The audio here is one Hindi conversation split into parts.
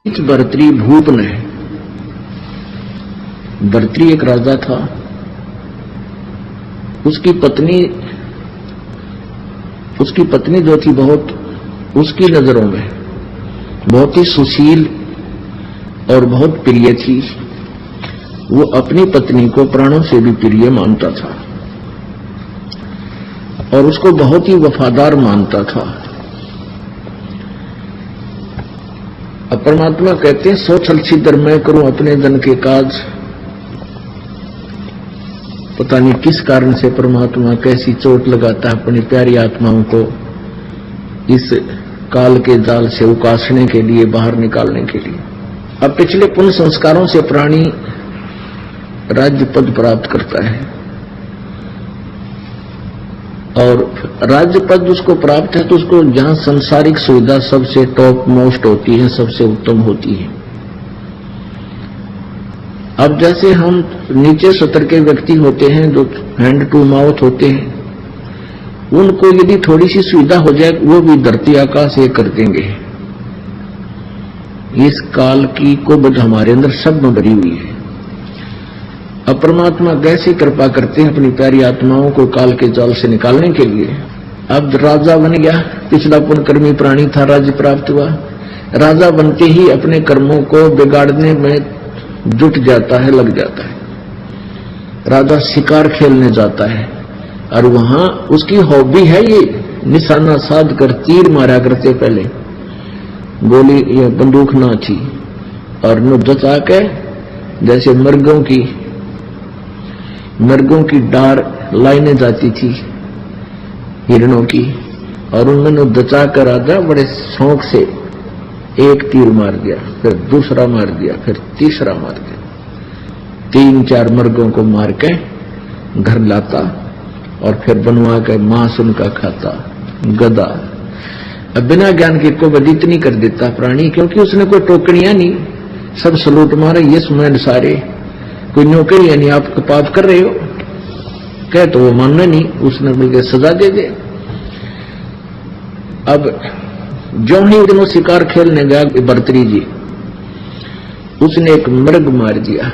भर्तृ भूप ने, भर्तृ एक राजा था। उसकी पत्नी जो थी बहुत उसकी नजरों में बहुत ही सुशील और बहुत प्रिय थी। वो अपनी पत्नी को प्राणों से भी प्रिय मानता था और उसको बहुत ही वफादार मानता था। अब परमात्मा कहते हैं सो छल छिद्र मैं करूं अपने धन के काज। पता नहीं किस कारण से परमात्मा कैसी चोट लगाता है अपनी प्यारी आत्माओं को इस काल के जाल से उकासने के लिए, बाहर निकालने के लिए। अब पिछले पुण्य संस्कारों से प्राणी राज्य पद प्राप्त करता है और राज्य पद उसको प्राप्त है तो उसको जहां सांसारिक सुविधा सबसे टॉप मोस्ट होती है, सबसे उत्तम होती है। अब जैसे हम नीचे स्तर के व्यक्ति होते हैं जो हैंड टू माउथ होते हैं, उनको यदि थोड़ी सी सुविधा हो जाए वो भी धरती आकाश एक कर देंगे। इस काल की कुबद हमारे अंदर सब में भरी हुई है। अब परमात्मा कैसे कृपा करते हैं अपनी प्यारी आत्माओं को काल के जाल से निकालने के लिए। अब राजा बन गया, पिछला पुण्यकर्मी प्राणी था, राज्य प्राप्त हुआ। राजा बनते ही अपने कर्मों को बिगाड़ने में जुट जाता है, लग जाता है। राजा शिकार खेलने जाता है और वहां उसकी हॉबी है ये निशाना साध कर तीर मारा करते, पहले गोली या बंदूक ना थी और जचा के जैसे मर्गों की डार लाइनें जाती थी हिरणों की, और उनमें दचा कर राजा बड़े शौक से एक तीर मार दिया, फिर दूसरा मार दिया, फिर तीसरा मार दिया। 3-4 मर्गों को मार के घर लाता और फिर बनवा के मांस उनका खाता। गधा अब बिना ज्ञान के को बद इतनी कर देता प्राणी, क्योंकि उसने कोई टोकरियां नहीं, सब सलूट मारे ये सुमैन सारे, कोई नौकरी यानी आप पाप कर रहे हो कह तो वो मानना नहीं, उसने बल्कि सजा दे दे। अब जो ही दिनों शिकार खेलने गया भर्तृ जी, उसने एक मृग मार दिया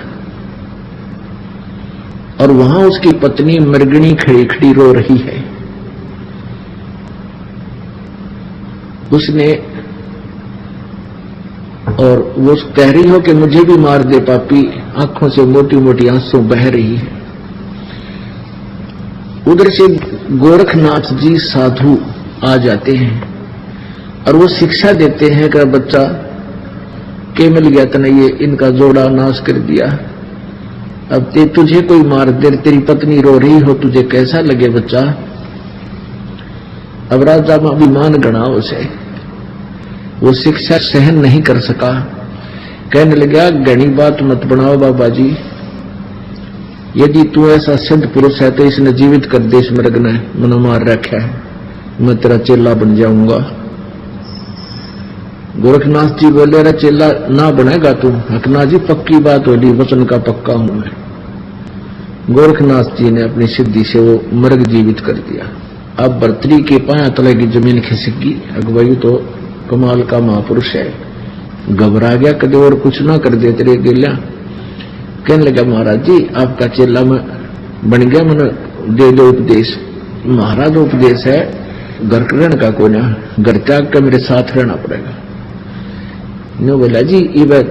और वहां उसकी पत्नी मृगणी खड़ी खड़ी रो रही है। उसने और वो कह रही हो कि मुझे भी मार दे पापी, आंखों से मोटी मोटी आंसू बह रही है। उधर से गोरखनाथ जी साधु आ जाते हैं और वो शिक्षा देते हैं कि बच्चा के मिल गया तने ये इनका जोड़ा नाश कर दिया। अब तुझे कोई मार दे, तेरी पत्नी रो रही हो, तुझे कैसा लगे बच्चा। अब राजा में अभिमान गणा उसे, वो शिक्षा सहन नहीं कर सका, कहने लगा घनी बात मत बनाओ बाबा जी, यदि तू ऐसा सिद्ध पुरुष है तो इसने जीवित कर दे, इस मृग ने मन मार रखा है, मैं तेरा चेला बन जाऊंगा। गोरखनाथ जी बोले अरे चेला ना बनेगा तू। हकना जी पक्की बात होली, वचन का पक्का हूं मैं। गोरखनाथ जी ने अपनी सिद्धि से वो मृग जीवित कर दिया। अब भर्तृ के पाया तले की जमीन खिसक गई। अगवाई तो कमाल का महापुरुष है, घबरा गया, कदे और कुछ ना कर दे तेरे गिल्या। कहने लगा महाराज जी आपका चेला में बन गया, मैंने दे दो उपदेश। महाराज उपदेश है घर रहने का कोई ना, घर त्याग कर मेरे साथ रहना पड़ेगा। नो बोला जी ये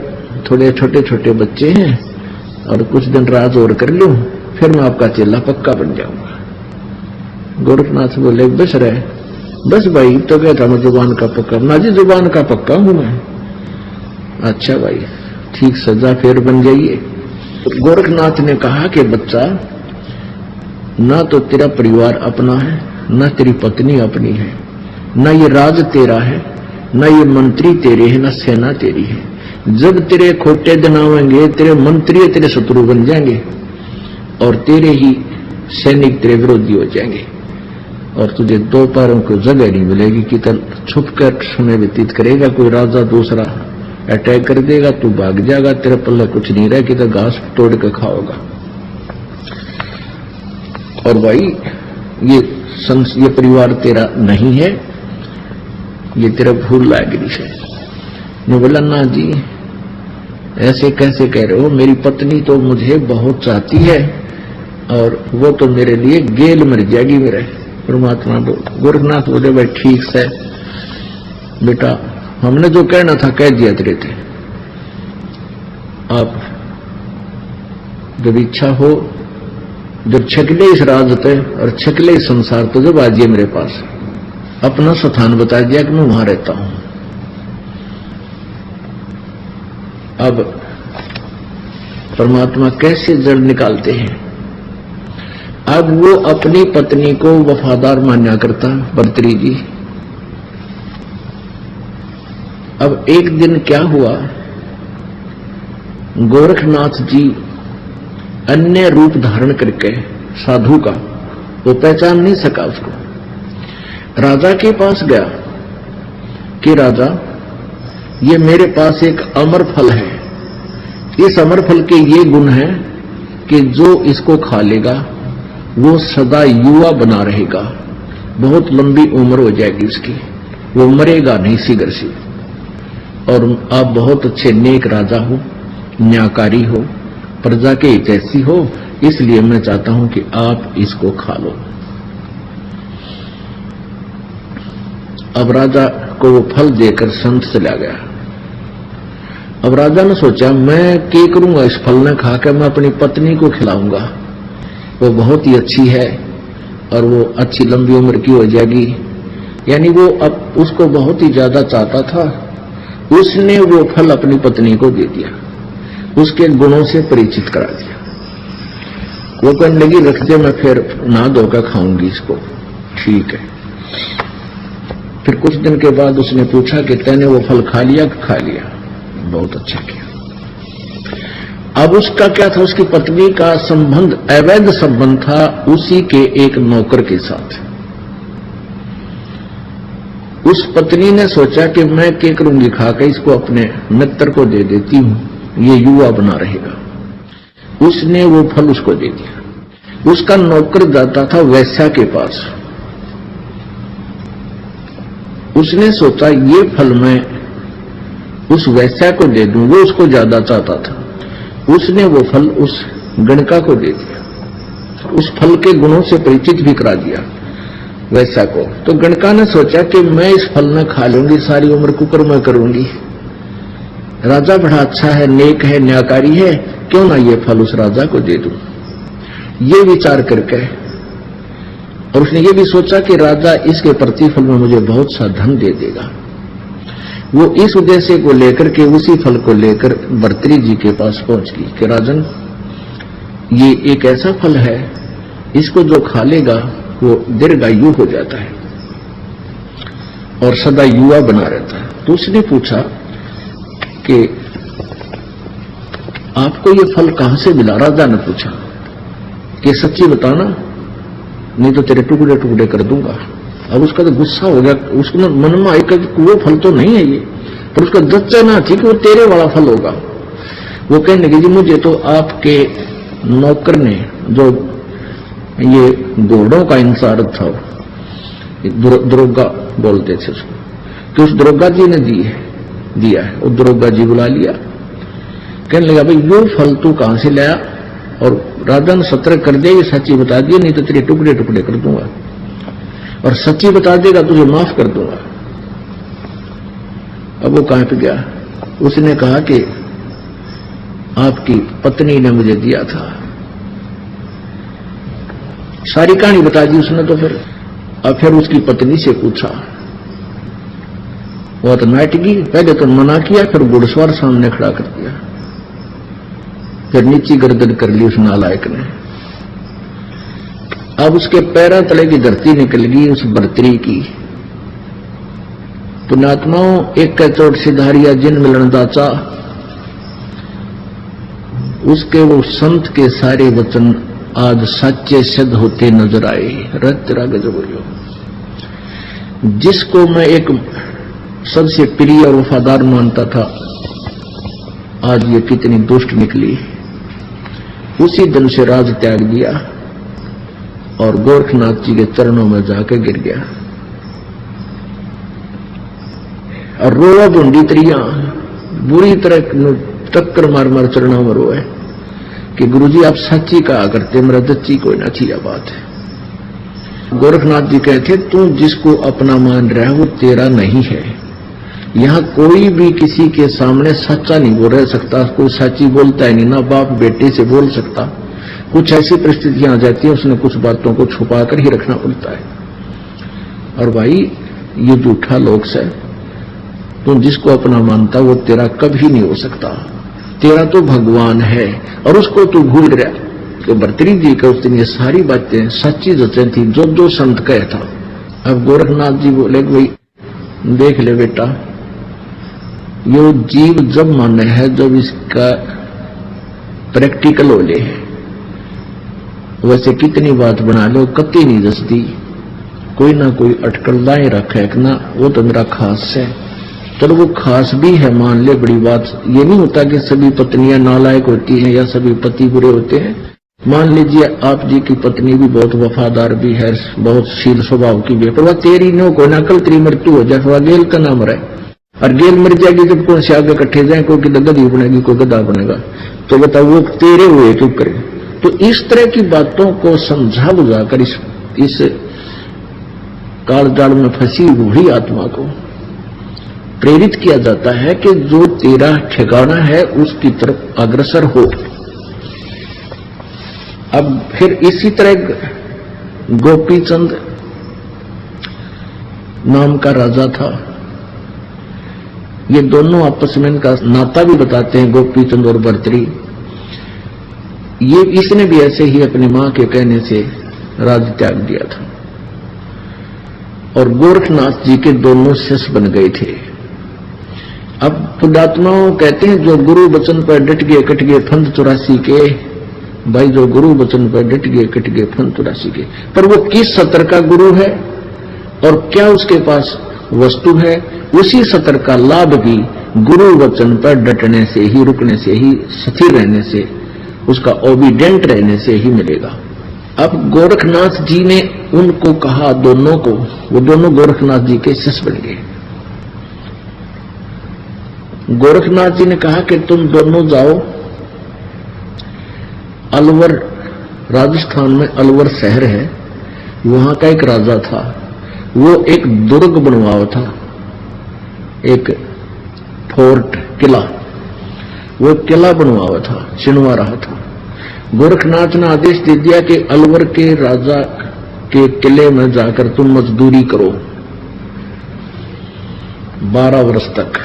थोड़े छोटे छोटे बच्चे हैं और कुछ दिन राज और कर लूं, फिर मैं आपका चेला पक्का बन जाऊंगा। गोरखनाथ बोले बस रहे, बस भाई तो कहता मैं जुबान का पक्का। ना जी जुबान का पक्का हूं मैं। अच्छा भाई ठीक, सजा फिर बन जाइए। तो गोरखनाथ ने कहा कि बच्चा ना तो तेरा परिवार अपना है, ना तेरी पत्नी अपनी है, ना ये राज तेरा है, ना ये मंत्री तेरे हैं, ना सेना तेरी है। जब तेरे खोटे दिन आवेंगे तेरे मंत्री तेरे शत्रु बन जाएंगे और तेरे ही सैनिक तेरे विरोधी हो जाएंगे और तुझे दो पैरों को जगह नहीं मिलेगी कि छुप कर समय व्यतीत करेगा। कोई राजा दूसरा अटैक कर देगा, तू भाग जाएगा, तेरे पल्ले कुछ नहीं रहे कि तो घास तोड़ के खाओगा। और भाई ये परिवार तेरा नहीं है, ये तेरा भूल लायक है। मैं बोला ना जी ऐसे कैसे कह रहे हो, मेरी पत्नी तो मुझे बहुत चाहती है और वो तो मेरे लिए गेल मर जाएगी मेरे। परमात्मा गोरखनाथ बोले भाई ठीक से बेटा, हमने जो कहना था कह दिया तेरे थे। आप जब इच्छा हो, जब छकले इस राज पे और छकले इस संसार तो जब आजिए मेरे पास, अपना स्थान बता दिया कि मैं वहां रहता हूं। अब परमात्मा कैसे जड़ निकालते हैं। अब वो अपनी पत्नी को वफादार मान्या करता भर्तृहरि जी। अब एक दिन क्या हुआ, गोरखनाथ जी अन्य रूप धारण करके साधु का, वो पहचान नहीं सका उसको, राजा के पास गया कि राजा ये मेरे पास एक अमर फल है, इस अमर फल के ये गुण है कि जो इसको खा लेगा वो सदा युवा बना रहेगा, बहुत लंबी उम्र हो जाएगी उसकी, वो मरेगा नहीं शीघ्र से। और आप बहुत अच्छे नेक राजा हो, न्यायकारी हो, प्रजा के हितैषी हो, इसलिए मैं चाहता हूं कि आप इसको खा लो। अब राजा को वो फल देकर संत चला गया। अब राजा ने सोचा मैं क्या करूंगा, इस फल ने खाकर मैं अपनी पत्नी को खिलाऊंगा, वो बहुत ही अच्छी है और वो अच्छी लंबी उम्र की हो जाएगी। यानी वो अब उसको बहुत ही ज्यादा चाहता था, उसने वो फल अपनी पत्नी को दे दिया, उसके गुणों से परिचित करा दिया। वो कहने लगी रख दे, मैं फिर नहा धोकर खाऊंगी इसको। ठीक है। फिर कुछ दिन के बाद उसने पूछा कि तैने वो फल खा लिया कि खा लिया? बहुत अच्छा किया। अब उसका क्या था, उसकी पत्नी का संबंध अवैध संबंध था उसी के एक नौकर के साथ। उस पत्नी ने सोचा कि मैं क्या करूंगी, खाकर इसको अपने मित्र को दे देती हूं, ये युवा बना रहेगा। उसने वो फल उसको दे दिया। उसका नौकर जाता था वैश्या के पास, उसने सोचा ये फल मैं उस वैश्या को दे दूं, वो उसको ज्यादा चाहता था, उसने वो फल उस गणका को दे दिया, उस फल के गुणों से परिचित भी करा दिया वैश्या को। तो गणका ने सोचा कि मैं इस फल में खा लूंगी, सारी उम्र कुकर में करूंगी, राजा बड़ा अच्छा है, नेक है, न्यायकारी है, क्यों ना ये फल उस राजा को दे दूं। ये विचार करके, और उसने ये भी सोचा कि राजा इसके प्रतिफल में मुझे बहुत सा धन दे देगा। वो इस उद्देश्य को लेकर के उसी फल को लेकर भर्तृहरि जी के पास पहुंच गई कि राजन, ये एक ऐसा फल है, इसको जो खा लेगा वो दीर्घायु हो जाता है और सदा युवा बना रहता है। तो उसने पूछा कि आपको ये फल कहां से मिला? राजा ने पूछा कि सच्ची बताना, नहीं तो तेरे टुकड़े टुकड़े कर दूंगा। अब उसका तो गुस्सा हो गया, उसके मन में आया कि वो फल तो नहीं है ये, पर उसका जच्चना थी कि वो तेरे वाला फल होगा। वो कहने लगे जी मुझे तो आपके नौकर ने, जो ये घोड़ों का इंसार था, दरोगा बोलते थे उसको, कि उस दरोगा जी ने दिया है। वो दरोगा जी बुला लिया, कहने लगा भाई वो फल तू कहां से लाया? और राजा ने सतर्क कर दिया, ये सच्ची बता दिया, नहीं तो तेरे टुकड़े टुकड़े कर दूंगा, और सच्ची बता देगा तुझे माफ कर दूंगा। अब वो कहां पे गया, उसने कहा कि आपकी पत्नी ने मुझे दिया था। सारी कहानी बता दी उसने। तो फिर उसकी पत्नी से पूछा, वो तो नाटकी, पहले तो मना किया, फिर घुड़सवार सामने खड़ा कर दिया, फिर नीची गर्दन कर ली उस नालायक ने। अब उसके पैरों तले की धरती निकल गई उस भर्तृहरि की। पुण्यात्माओं, एक चोट सिधारिया जिन मिलन दाचा, उसके वो संत के सारे वचन आज सच्चे सिद्ध होते नजर आए। तेरा गजब बोलियो, जिसको मैं एक सबसे प्रिय और वफादार मानता था, आज ये कितनी दुष्ट निकली। उसी दिन से राज त्याग दिया और गोरखनाथ जी के चरणों में जाकर गिर गया और रोवा ढूंढी त्रिया। बुरी तरह टक्कर मार मार चरणों में रोए कि गुरुजी आप सच्ची कहा करते, मेरा दच्ची कोई ना थी। यह बात है। गोरखनाथ जी कहते तू जिसको अपना मान रहा है वो तेरा नहीं है। यहाँ कोई भी किसी के सामने सच्चा नहीं बोल रह सकता, कोई सच्ची बोलता है नहीं, ना बाप बेटे से बोल सकता। कुछ ऐसी परिस्थितियां आ जाती है उसने कुछ बातों को छुपा कर ही रखना पड़ता है। और भाई ये झूठा लोक्स है, तू जिसको अपना मानता वो तेरा कभी नहीं हो सकता। तेरा तो भगवान है और उसको तू भूल रहा। तो भर्तृहरि जी का उस दिन ये सारी बातें सच्ची जचें थी जो जो संत कहे था। अब गोरखनाथ जी बोले भाई देख ले बेटा, ये जीव जब माने है जब इसका प्रैक्टिकल हो ले, वैसे कितनी बात बना लो कति नहीं दसती, कोई ना कोई अटकल लाए रखे ना, वो तो मेरा खास है। चलो वो खास भी है मान ले, बड़ी बात ये नहीं होता कि सभी पत्नियां नालायक होती हैं या सभी पति बुरे होते हैं। मान लीजिए आप जी की पत्नी भी बहुत वफादार भी है, बहुत शील स्वभाव की भी है, पर वह तेरी नो को ना कल तेरी मृत्यु हो जाए, वह गेल का नाम रहे और गेल मर जाएगी जब कौन से आगे इकट्ठे जाए, कोई गद्दी बनेगी कोई गद्दा बनेगा, तो बताओ वो तेरे हुए क्यों करे। तो इस तरह की बातों को समझा बुझाकर इस काल जाल में फंसी बूढ़ी आत्मा को प्रेरित किया जाता है कि जो तेरा ठिकाना है उसकी तरफ अग्रसर हो। अब फिर इसी तरह गोपीचंद नाम का राजा था। ये दोनों आपस में इनका नाता भी बताते हैं, गोपीचंद और भर्तृहरि। ये इसने भी ऐसे ही अपनी मां के कहने से राज त्याग दिया था और गोरखनाथ जी के दोनों शिष्य बन गए थे। अब पुण्यात्माओं कहते हैं जो गुरु वचन पर डट गए कट गए फंद 84 के, भाई जो गुरु वचन पर डट गए कट गए फंद 84 के। पर वो किस सत्र का गुरु है और क्या उसके पास वस्तु है, उसी सत्र का लाभ भी गुरु वचन पर डटने से ही, रुकने से ही, स्थिर रहने से, उसका ओबीडेंट रहने से ही मिलेगा। अब गोरखनाथ जी ने उनको कहा दोनों को, वो दोनों गोरखनाथ जी के शिष्य बन गए। गोरखनाथ जी ने कहा कि तुम दोनों जाओ अलवर, राजस्थान में अलवर शहर है, वहां का एक राजा था, वो एक दुर्ग बनवाया था, एक फोर्ट किला, वो किला बनवाया था, छिनवा रहा था। गोरखनाथ ने आदेश दे दिया कि अलवर के राजा के किले में जाकर तुम मजदूरी करो 12 वर्ष तक,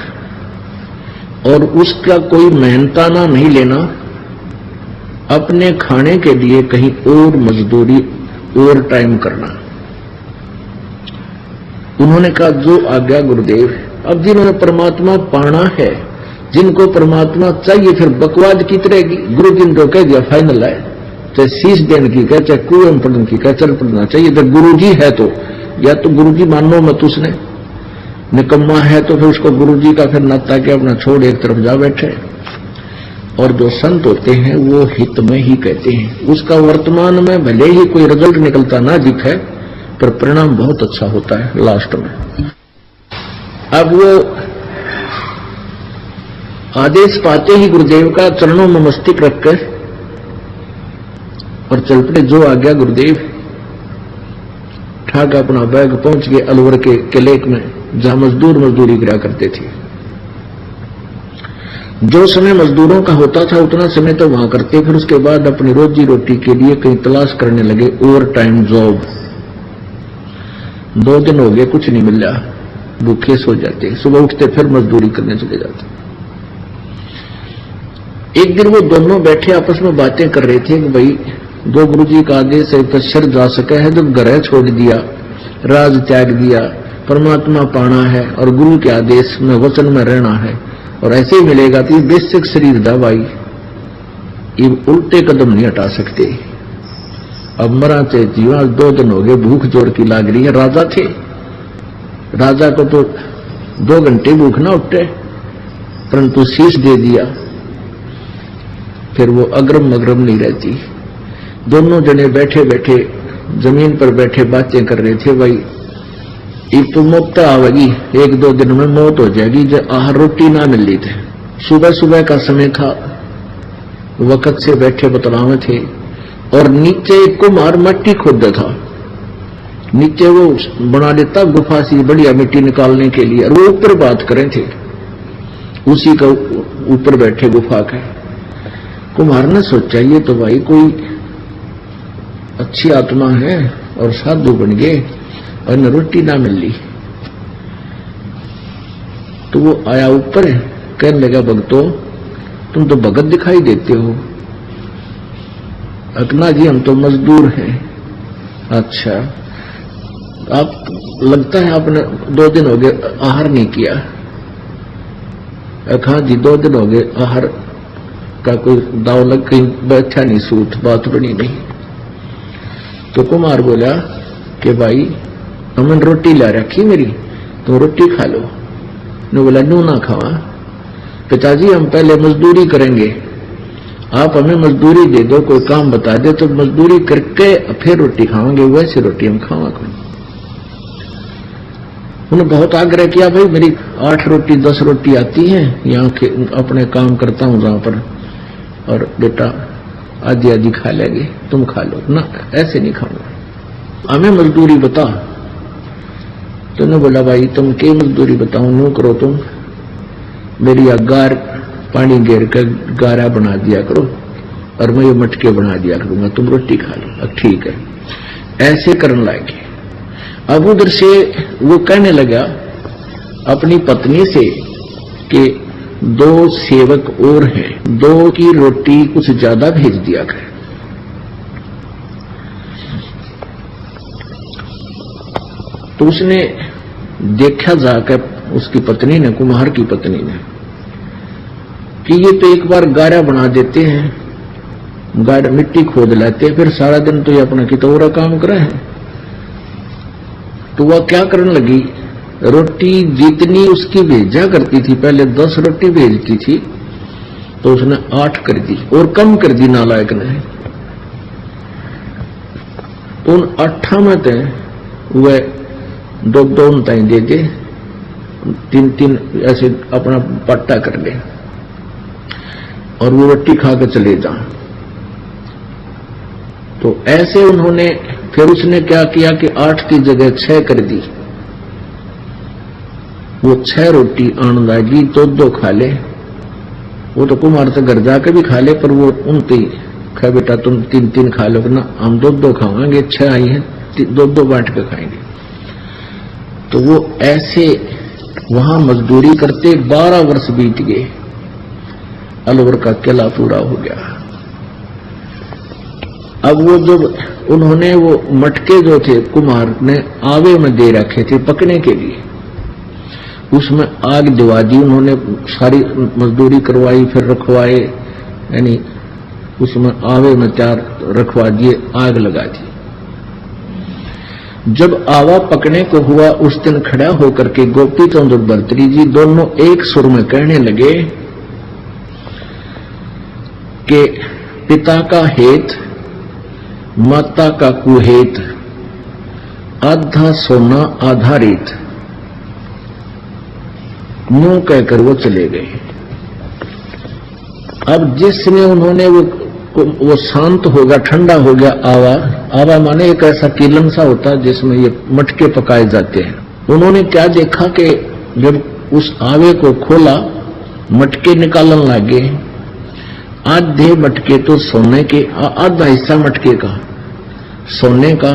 और उसका कोई मेहनताना नहीं लेना, अपने खाने के लिए कहीं और मजदूरी और टाइम करना। उन्होंने कहा जो आज्ञा गुरुदेव। अब जिन्होंने परमात्मा पाना है, जिनको परमात्मा चाहिए, फिर बकवाद की तरह गुरु जी ने तो कह दिया फाइनल है, चाहे शीश देने की कह, चाहे कुएं में पढ़ने की कह, चल पढ़ना चाहिए। तो गुरु जी है तो या तो गुरु जी मानो मत, उसने निकम्मा है तो फिर उसको गुरु जी का फिर नाता के अपना छोड़ एक तरफ जा बैठे। और जो संत होते हैं वो हित में ही कहते हैं, उसका वर्तमान में भले ही कोई रिजल्ट निकलता ना दिखे पर परिणाम बहुत अच्छा होता है लास्ट में। अब वो आदेश पाते ही गुरुदेव का चरणों में मस्तक रखकर और चल पड़े, जो आ गया गुरुदेव। ठाक अपना बैग पहुंच गए अलवर के किले में जहां मजदूर मजदूरी करा करते थे। जो समय मजदूरों का होता था उतना समय तो वहां करते, फिर उसके बाद अपनी रोजी रोटी के लिए कहीं तलाश करने लगे ओवर टाइम जॉब। 2 दिन हो गए कुछ नहीं मिल रहा, भूखे सो जाते, सुबह उठते फिर मजदूरी करने चले जाते। एक दिन वो दोनों बैठे आपस में बातें कर रहे थे कि भाई जो गुरु जी का आदेश है शर जा सका है, जब घर छोड़ दिया, राज त्याग दिया, परमात्मा पाना है और गुरु के आदेश में वचन में रहना है और ऐसे ही मिलेगा तो ये बेसिक शरीर दवाई, ये उल्टे कदम नहीं हटा सकते। अब मरा चे जीवा, 2 दिन हो गए, भूख जोर की लाग रही है। राजा थे, राजा को तो 2 घंटे भूख ना उठे, परंतु शीश दे दिया, फिर वो अग्रम अग्रम नहीं रहती। दोनों जने बैठे बैठे जमीन पर बैठे बातें कर रहे थे, भाई ये तो मौत आवेगी, 1-2 दिन में मौत हो जाएगी, जब आहार रोटी ना मिल रही थे। सुबह सुबह का समय था, वक्त से बैठे बतलावे थे, और नीचे कुम्हार मिट्टी खोदा था। नीचे वो बना देता गुफा सी बढ़िया मिट्टी निकालने के लिए, और वो ऊपर बात करें थे, उसी का ऊपर बैठे गुफा के। कुम्हार ने सोचा ये तो भाई कोई अच्छी आत्मा है और साधु बन गए और न रोटी ना मिल ली। तो वो आया ऊपर, कहने लगा भक्तों तुम तो भगत दिखाई देते हो। अकना जी हम तो मजदूर हैं। अच्छा, आप लगता है आपने 2 दिन हो गए आहार नहीं किया। हाँ जी 2 दिन हो गए आहार का कोई दाव लग, कहीं बैठा नहीं, सूत बात बनी नहीं। तो कुमार बोला कि भाई हमने रोटी ला रखी मेरी, तुम रोटी खा लो। ने बोला नू ना खावा, पिताजी हम पहले मजदूरी करेंगे, आप हमें मजदूरी दे दो, कोई काम बता दे तो मजदूरी करके फिर रोटी खावांगे, वैसे रोटी हम खावांगे। उन्होंने बहुत आग्रह किया, भाई मेरी 8 रोटी 10 रोटी आती है, यहाँ अपने काम करता हूँ जहां पर, और बेटा आधी आधी खा लेंगे, तुम खा लो ना, ऐसे नहीं खाऊंगा, हमें मजदूरी बता। तो ने बोला भाई तुम के मजदूरी बताऊं, नो करो तुम मेरी अगार पानी घेर कर गारा बना दिया करो और मैं ये मटके बना दिया करूंगा, तुम रोटी खा लो। अब ठीक है, ऐसे करने लगे। अब उधर से वो कहने लगा अपनी पत्नी से कि 2 सेवक और हैं, 2 की रोटी कुछ ज्यादा भेज दिया कर। तो उसने देखा जाकर, उसकी पत्नी ने, कुम्हार की पत्नी ने, कि ये तो एक बार गारा बना देते हैं, गारा मिट्टी खोद लाते हैं, फिर सारा दिन तो ये अपना कितौरा काम करे हैं। तो वह क्या करने लगी, रोटी जितनी उसकी भेजा करती थी, पहले 10 रोटी भेजती थी, तो उसने 8 कर दी और कम कर दी नालायक ने। तो उन 8 में थे वह 2 ताई दे दे, 3 ऐसे अपना पट्टा कर ले और वो रोटी खा कर चले जा। तो ऐसे उन्होंने, फिर उसने क्या किया कि 8 की जगह 6 कर दी। वो 6 रोटी आने लगी, 2 खा ले। वो तो कुमार से घर जाकर भी खा ले, पर वो उनती खा बेटा तुम 3 खा लो ना, हम 2 खाएंगे, 6 आई है 2 बांट के खाएंगे। तो वो ऐसे वहां मजदूरी करते 12 वर्ष बीत गए, अलवर का किला पूरा हो गया। अब वो जो उन्होंने वो मटके जो थे कुम्हार ने आवे में दे रखे थे पकने के लिए, उसमें आग दिवा दी उन्होंने, सारी मजदूरी करवाई, फिर रखवाए, यानी उसमें आवे में 4 रखवा दिए, आग लगा दी। जब आवा पकने को हुआ उस दिन खड़ा होकर के गोपी चंद और भर्तरी जी दोनों एक सुर में कहने लगे कि पिता का हेत माता का कुहेत, आधा सोना आधा रेत, यूं कहकर वो चले गए। अब जिसने उन्होंने वो शांत हो गया, ठंडा हो गया आवा। आवा माने एक ऐसा कीलन सा होता है जिसमें ये मटके पकाए जाते हैं। उन्होंने क्या देखा कि जब उस आवे को खोला, मटके निकालने लगे। आधे मटके तो सोने के, आधा हिस्सा मटके का सोने का,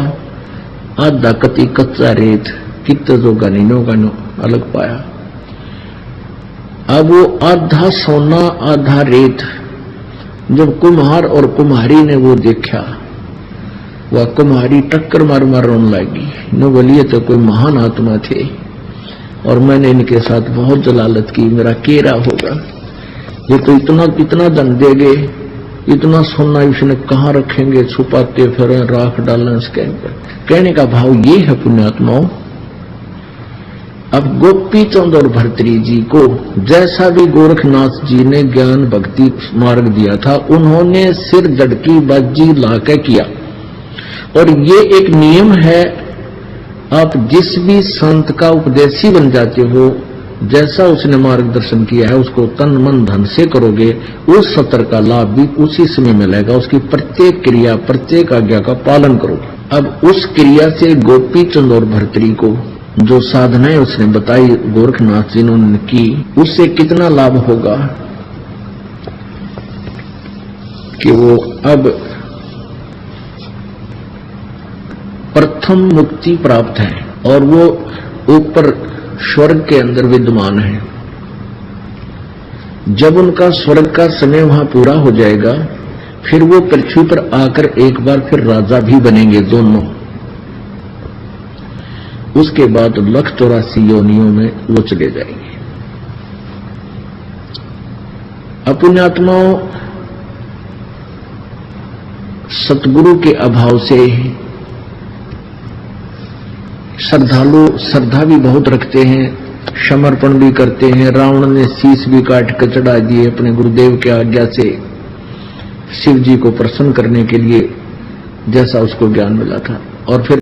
आधा कति कच्चा रेत, कित जो गनीनो गनो अलग पाया। अब वो आधा सोना आधा रेत जब कुम्हार और कुम्हारी ने वो देखा, वह कुम्हारी टक्कर मार मार रोने लगी। न बोलिए तो कोई महान आत्मा थे और मैंने इनके साथ बहुत जलालत की, मेरा केरा होगा। ये तो इतना धन देंगे, इतना सोना इसने कहाँ रखेंगे, छुपाते फिर राख डालना इसके। कहने का भाव ये है पुण्यात्माओं। अब गोपी चंद और भर्तरी जी को जैसा भी गोरखनाथ जी ने ज्ञान भक्ति मार्ग दिया था, उन्होंने सिर जड़की बाजी लाके किया। और ये एक नियम है, आप जिस भी संत का उपदेशी बन जाते हो, जैसा उसने मार्गदर्शन किया है उसको तन मन धन से करोगे, उस सत्र का लाभ भी उसी समय मिलेगा। उसकी प्रत्येक क्रिया प्रत्येक आज्ञा का पालन करोगे। अब उस क्रिया से गोपी चंद और भर्तरी को जो साधनाएं उसने बताई गोरखनाथ जी ने उन्होंने की, उससे कितना लाभ होगा कि वो अब प्रथम मुक्ति प्राप्त है और वो ऊपर स्वर्ग के अंदर विद्यमान है। जब उनका स्वर्ग का समय वहां पूरा हो जाएगा, फिर वो पृथ्वी पर आकर एक बार फिर राजा भी बनेंगे दोनों। उसके बाद 184 योनियों में वो चले जाएंगे। अपुण्यात्माओं, सतगुरु के अभाव से श्रद्धालु श्रद्धा भी बहुत रखते हैं, समर्पण भी करते हैं। रावण ने शीश भी काट कर चढ़ा दिए अपने गुरुदेव के आज्ञा से, शिव जी को प्रसन्न करने के लिए, जैसा उसको ज्ञान मिला था। और फिर